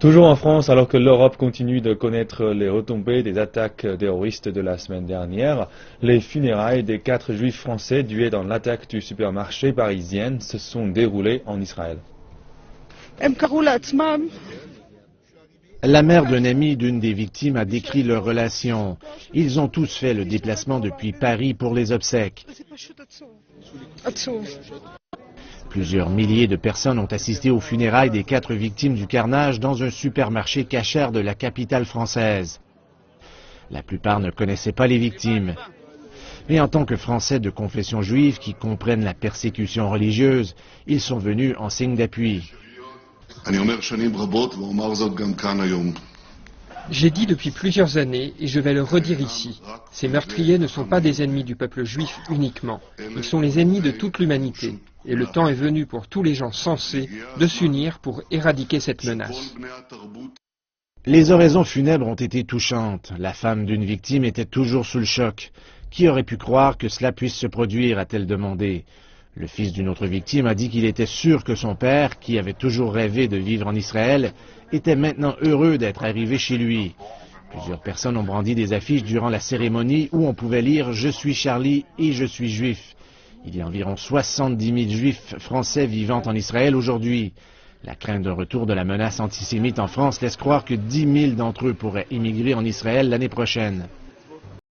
Toujours en France, alors que l'Europe continue de connaître les retombées des attaques terroristes de la semaine dernière, les funérailles des 4 juifs français tués dans l'attaque du supermarché parisienne se sont déroulées en Israël. La mère d'un ami d'une des victimes a décrit leur relation. Ils ont tous fait le déplacement depuis Paris pour les obsèques. Plusieurs milliers de personnes ont assisté aux funérailles des 4 victimes du carnage dans un supermarché cachère de la capitale française. La plupart ne connaissaient pas les victimes. Mais en tant que Français de confession juive qui comprennent la persécution religieuse, ils sont venus en signe d'appui. J'ai dit depuis plusieurs années, et je vais le redire ici, ces meurtriers ne sont pas des ennemis du peuple juif uniquement, ils sont les ennemis de toute l'humanité. Et le temps est venu pour tous les gens sensés de s'unir pour éradiquer cette menace. Les oraisons funèbres ont été touchantes. La femme d'une victime était toujours sous le choc. Qui aurait pu croire que cela puisse se produire, a-t-elle demandé. Le fils d'une autre victime a dit qu'il était sûr que son père, qui avait toujours rêvé de vivre en Israël, était maintenant heureux d'être arrivé chez lui. Plusieurs personnes ont brandi des affiches durant la cérémonie où on pouvait lire « Je suis Charlie et je suis juif ». Il y a environ 70 000 juifs français vivant en Israël aujourd'hui. La crainte d'un retour de la menace antisémite en France laisse croire que 10 000 d'entre eux pourraient immigrer en Israël l'année prochaine.